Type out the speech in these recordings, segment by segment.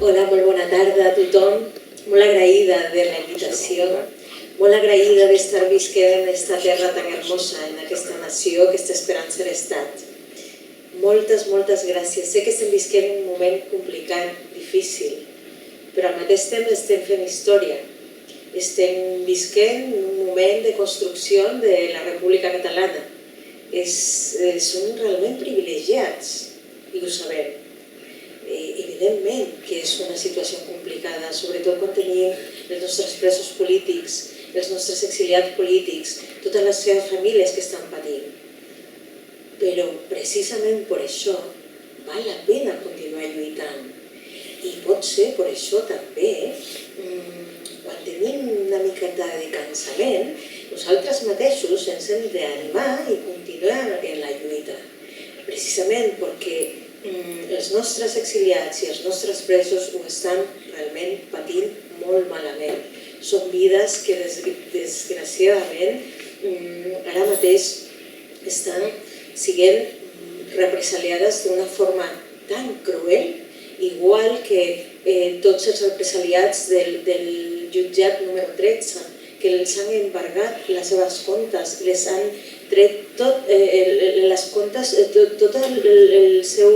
Hola, molt bona tarda a tothom. Molt agraïda de la invitació, molt agraïda d'estar visquent en aquesta terra tan hermosa, en aquesta nació que està esperant ser estat. Moltes, moltes gràcies. Sé que estem visquent un moment complicat, difícil, però al mateix temps estem fent història. Estem visquent un moment de construcció de la República Catalana. Som realment privilegiats i ho sabem. Evidentment que és una situació complicada, sobretot quan tenim els nostres presos polítics, els nostres exiliats polítics, totes les seves famílies que estan patint. Però precisament per això val la pena continuar lluitant. I pot ser per això també, quan tenim una miqueta de cansament, nosaltres mateixos ens hem d'animar i continuar en la lluita. Precisament perquè els nostres exiliats i els nostres presos ho estan realment patint molt malament. Són vides que desgraciadament ara mateix estan sent represaliades d'una forma tan cruel, igual que tots els represaliats del jutjat número 13, que els han embargat les seves comptes, les han tret tot les comptes, tot el seu,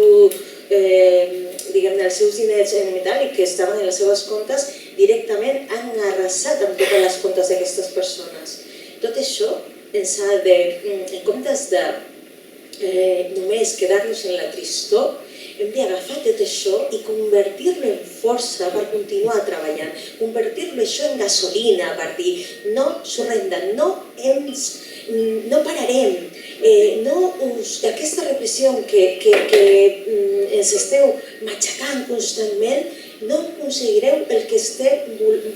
diguem-ne, els seus diners en metàl·lic que estaven en les seves comptes, directament han arrasat amb totes les comptes d'aquestes persones. Tot això ens ha de, en comptes de només quedar-nos en la tristor, hem d'agafar tot això i convertir-lo en força per continuar treballant, convertir-lo això en gasolina per dir no surrender, no pararem, aquesta repressió que ens esteu matxacant constantment, no aconseguireu el que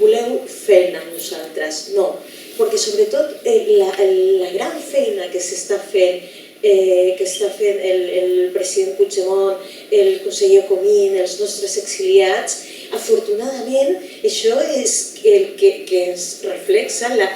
voleu fer amb nosaltres, no, perquè sobretot la gran feina que s'està fent, que està fent el president Puigdemont, el conseller Comín, els nostres exiliats, afortunadament això és el que ens reflexa la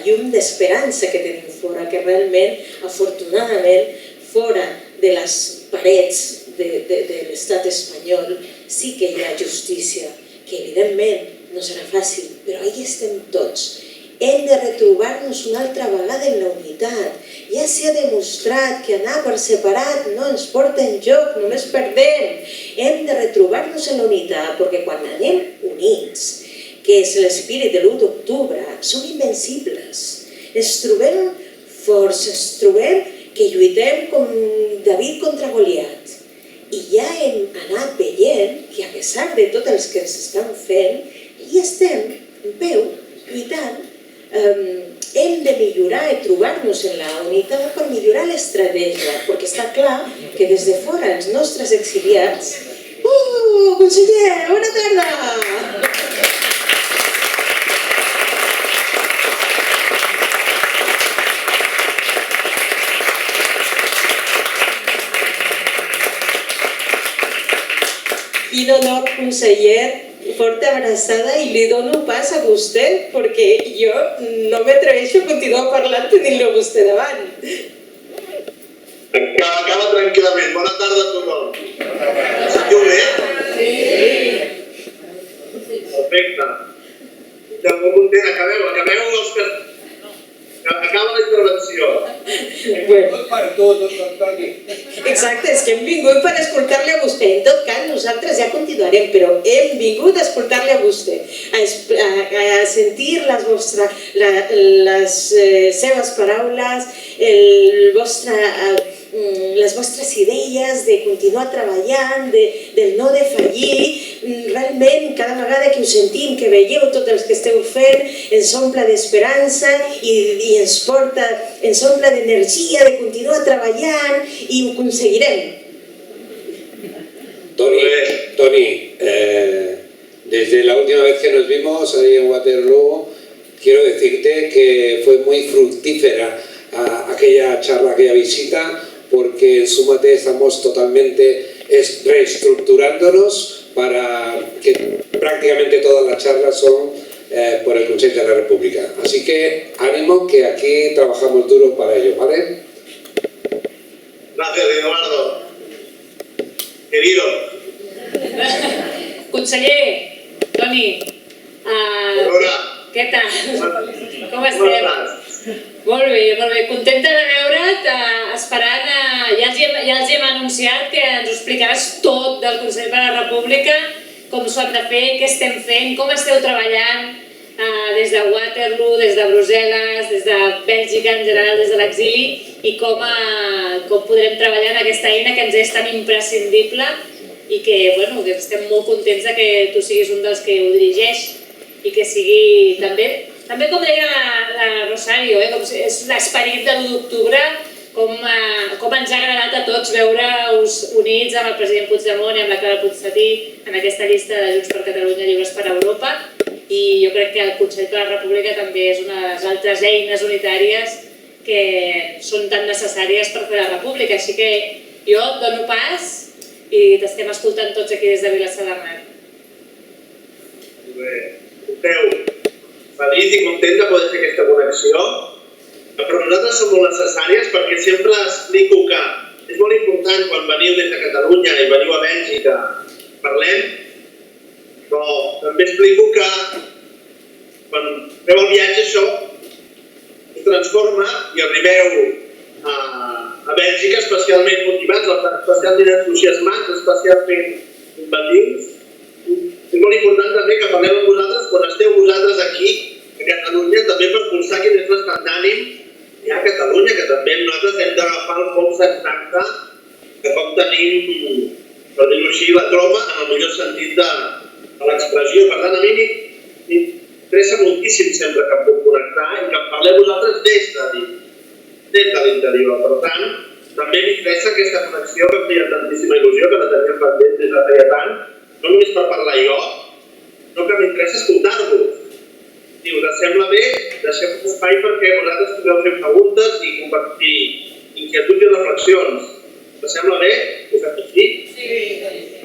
llum d'esperança que tenim fora, que realment, afortunadament, fora de les parets de l'estat espanyol sí que hi ha justícia, que evidentment no serà fàcil, però ahí estem tots. Hem de retrobar-nos una altra vegada en la unitat. Ja s'ha demostrat que anar per separat no ens porta enlloc, només perdem. Hem de retrobar-nos en la unitat, perquè quan anem units, que és l'espírit de l'1 d'octubre, som invencibles. Ens trobem forts, ens trobem que lluitem com David contra Goliat. I ja hem anat veient que a pesar de tots els que ens estan fent, ja estem en peu, lluitant. Hem de millorar i trobar-nos en la unitat per millorar l'estratègia, perquè està clar que des de fora els nostres exiliats... Conseller, bona tarda! Quin honor, conseller, forta abraçada i li dono pas a vostè perquè jo no m'atreveixo a continuar parlant tenint-lo a vostè davant. Acaba tranquil·lament. Bona tarda a tothom. Sentiu bé? Sí. Perfecte. Estem molt contents. Acabeu els... Acaba la intervenció. Exacte, és que hem vingut per escoltar-li a vostè. En tot cas, nosaltres ja continuarem, però hem vingut a escoltar-li a vostè, a sentir les seves paraules, les vostres idees de continuar treballant, del no defallir. Realment, cada vegada que us sentim, que veieu tots els que esteu fent, ens omple d'esperança i ens omple d'energia de continuar treballant i ho aconseguirem. Toni, desde la última vez que nos vimos ahí en Waterloo, quiero decirte que fue muy fructífera aquella charla, aquella visita, porque en Súmate estamos totalmente reestructurándonos para que prácticamente todas las charlas son por el Consejo de la República. Así que ánimo, que aquí trabajamos duro para ello, ¿vale? Gracias, Eduardo. Querido. Conseller, Toni, què tal? Com estem? Molt bé. Contenta de veure't, esperant, ja els hem anunciat que ens ho explicaràs tot del Consell per la República, com s'ho han de fer, què estem fent, com esteu treballant des de Waterloo, des de Brussel·les, des de Bèlgica en general, des de l'exili, i com podrem treballar en aquesta eina que ens és tan imprescindible i que estem molt contents que tu siguis un dels que ho dirigeix i que sigui també com deia la Rosario, és l'esperit de l'1 d'octubre, com ens ha agradat a tots veure-us units amb el president Puigdemont i amb la Clara Ponsatí en aquesta llista de Junts per Catalunya Lliures per Europa, i jo crec que el Consell per la República també és una de les altres eines unitàries que són tan necessàries per fer la República, així que jo et dono pas i t'estem escoltant tots aquí des de Vilassar de Mar. Molt bé. Escolteu, feliç i content de poder fer aquesta connexió. Per nosaltres són molt necessàries perquè sempre explico que és molt important quan veniu des de Catalunya i veniu a Bèlgica, parlem, però també explico que quan feu el viatge això es transforma i arribeu a Bèlgica especialment motivats, especialment entusiasmats, especialment combatius. És molt important també que parlem amb vosaltres quan esteu vosaltres aquí a Catalunya, també per pulsar quin és l'estat d'ànim hi ha a Catalunya, que també nosaltres hem d'agafar el pols exacte de com tenim, per dir-ho així, la tropa en el millor sentit de l'expressió. Per tant, a mi m'interessa moltíssim sempre que em puc connectar i que em parleu vosaltres des de l'interior. Per tant, també m'interessa aquesta connexió que em feia tantíssima il·lusió, que la teníem pendent des de feia tant, no només per parlar jo, sinó que m'interessa escoltar-vos. Si us sembla bé, deixem un espai perquè vosaltres podeu fer preguntes i compartir inquietuds i reflexions. Us sembla bé? Us ha fet així? Sí.